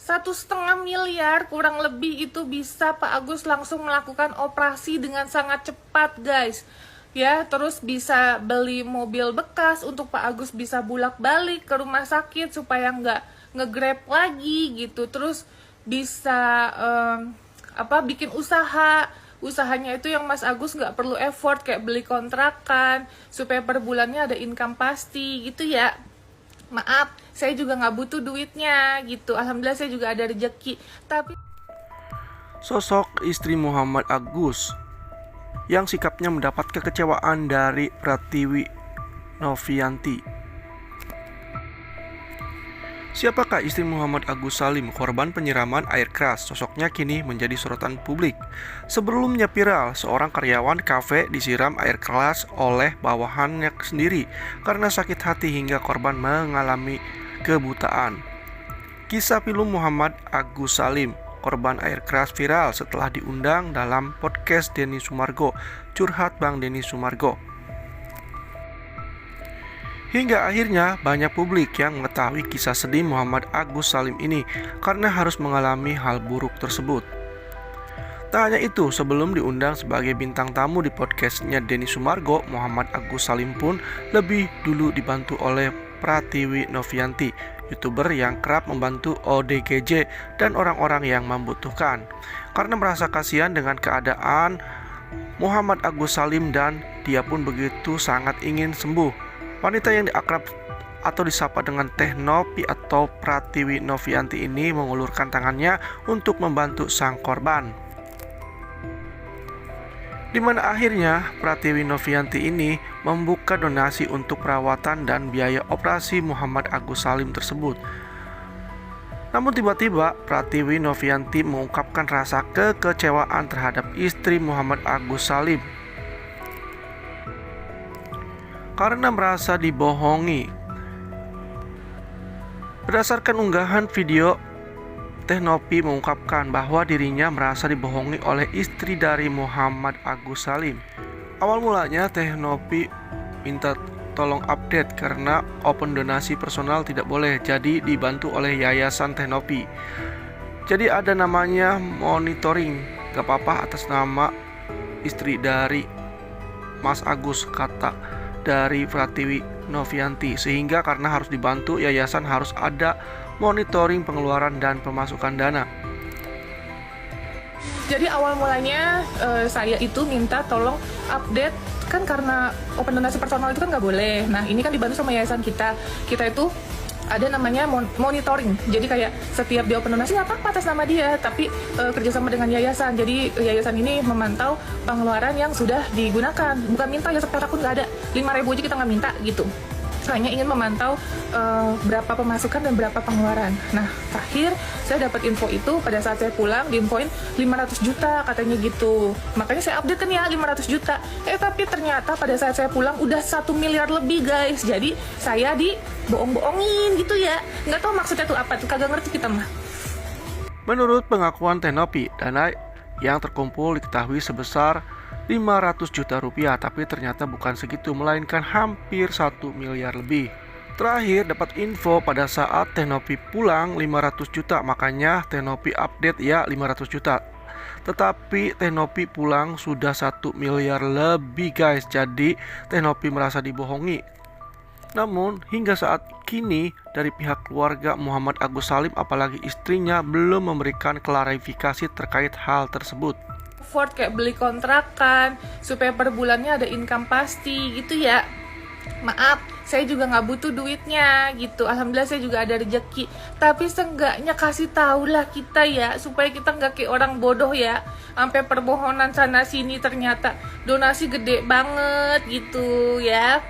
1,5 miliar kurang lebih itu bisa Pak Agus langsung melakukan operasi dengan sangat cepat guys ya. Terus bisa beli mobil bekas untuk Pak Agus bisa bolak-balik ke rumah sakit supaya nggak nge-grab lagi gitu. Terus bisa bikin usahanya itu yang Mas Agus nggak perlu effort kayak beli kontrakan supaya per bulannya ada income pasti gitu ya. Maaf, saya juga nggak butuh duitnya gitu. Alhamdulillah saya juga ada rezeki. Tapi sosok istri Muhammad Agus yang sikapnya mendapat kekecewaan dari Pratiwi Novianti. Siapakah istri Muhammad Agus Salim, korban penyiraman air keras? Sosoknya kini menjadi sorotan publik. Sebelumnya viral, seorang karyawan kafe disiram air keras oleh bawahannya sendiri karena sakit hati hingga korban mengalami kebutaan. Kisah pilu Muhammad Agus Salim, korban air keras viral setelah diundang dalam podcast Denny Sumargo, Curhat Bang Denny Sumargo. Hingga akhirnya banyak publik yang mengetahui kisah sedih Muhammad Agus Salim ini karena harus mengalami hal buruk tersebut. Tak hanya itu, sebelum diundang sebagai bintang tamu di podcastnya Denny Sumargo, Muhammad Agus Salim pun lebih dulu dibantu oleh Pratiwi Novianti, YouTuber yang kerap membantu ODGJ dan orang-orang yang membutuhkan. Karena merasa kasihan dengan keadaan Muhammad Agus Salim dan dia pun begitu sangat ingin sembuh. Wanita yang diakrab atau disapa dengan Teh Nopi atau Pratiwi Novianti ini mengulurkan tangannya untuk membantu sang korban. Di mana akhirnya Pratiwi Novianti ini membuka donasi untuk perawatan dan biaya operasi Muhammad Agus Salim tersebut. Namun tiba-tiba Pratiwi Novianti mengungkapkan rasa kekecewaan terhadap istri Muhammad Agus Salim karena merasa dibohongi. Berdasarkan unggahan video, Teh Nopi mengungkapkan bahwa dirinya merasa dibohongi oleh istri dari Muhammad Agus Salim. Awal mulanya Teh Nopi minta tolong update karena open donasi personal tidak boleh, jadi dibantu oleh Yayasan Teh Nopi. Jadi ada namanya monitoring, gak apa-apa atas nama istri dari Mas Agus, kata dari Pratiwi Novianti, sehingga karena harus dibantu yayasan harus ada monitoring pengeluaran dan pemasukan dana. jadi awal mulanya saya itu minta tolong update kan karena open donasi personal itu kan nggak boleh. Nah ini kan dibantu sama yayasan kita itu ada namanya monitoring. Jadi kayak setiap dia open donasi nggak apa-apa atas nama dia, tapi kerjasama dengan yayasan. Jadi yayasan ini memantau pengeluaran yang sudah digunakan. Bukan minta ya seperak pun nggak ada. 5.000 aja kita nggak minta gitu. Hanya ingin memantau berapa pemasukan dan berapa pengeluaran. Nah terakhir saya dapat info itu pada saat saya pulang, diinfoin 500 juta katanya gitu. Makanya saya update kan ya 500 juta. Tapi ternyata pada saat saya pulang udah 1 miliar lebih guys. Jadi saya dibohong-bohongin gitu ya. Nggak tahu maksudnya tuh apa tuh, kagak ngerti kita mah. Menurut pengakuan Teh Nopi, dana yang terkumpul diketahui sebesar 500 juta rupiah, tapi ternyata bukan segitu, melainkan hampir 1 miliar lebih. Terakhir dapat info pada saat Teh Nopi pulang 500 juta, makanya Teh Nopi update ya 500 juta. Tetapi Teh Nopi pulang sudah 1 miliar lebih guys, jadi Teh Nopi merasa dibohongi. Namun hingga saat kini dari pihak keluarga Muhammad Agus Salim apalagi istrinya belum memberikan klarifikasi terkait hal tersebut. Effort kayak beli kontrakan supaya per bulannya ada income pasti gitu ya. Maaf, saya juga nggak butuh duitnya gitu. Alhamdulillah saya juga ada rezeki. Tapi seenggaknya kasih tahu lah kita ya, supaya kita nggak kayak orang bodoh ya. Sampai permohonan sana sini ternyata donasi gede banget gitu ya.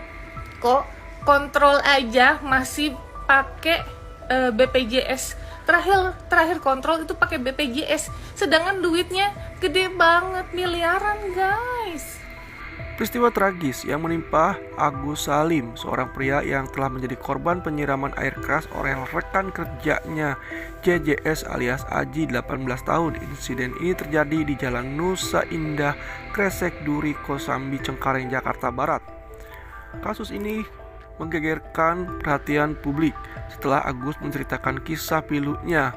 Kok kontrol aja masih pakai BPJS. Terakhir kontrol itu pakai BPJS, sedangkan duitnya gede banget, miliaran guys. Peristiwa tragis yang menimpa Agus Salim, seorang pria yang telah menjadi korban penyiraman air keras oleh rekan kerjanya JJS alias Aji 18 tahun. Insiden ini terjadi di Jalan Nusa Indah, Kresek Duri, Kosambi, Cengkareng, Jakarta Barat. Kasus ini menggegerkan perhatian publik setelah Agus menceritakan kisah pilunya.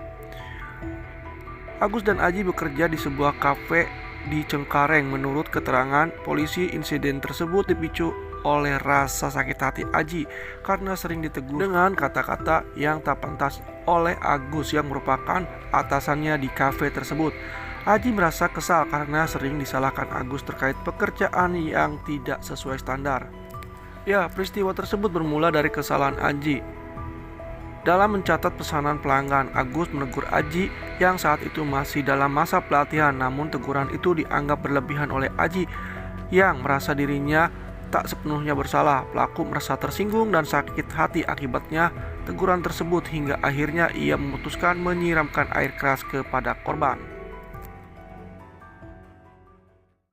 Agus dan Aji bekerja di sebuah kafe di Cengkareng. Menurut keterangan polisi, insiden tersebut dipicu oleh rasa sakit hati Aji karena sering ditegur dengan kata-kata yang tak pantas oleh Agus yang merupakan atasannya di kafe tersebut. Aji merasa kesal karena sering disalahkan Agus terkait pekerjaan yang tidak sesuai standar. Ya, peristiwa tersebut bermula dari kesalahan Aji. Dalam mencatat pesanan pelanggan, Agus menegur Aji yang saat itu masih dalam masa pelatihan. Namun teguran itu dianggap berlebihan oleh Aji yang merasa dirinya tak sepenuhnya bersalah. Pelaku merasa tersinggung dan sakit hati akibatnya teguran tersebut hingga akhirnya ia memutuskan menyiramkan air keras kepada korban.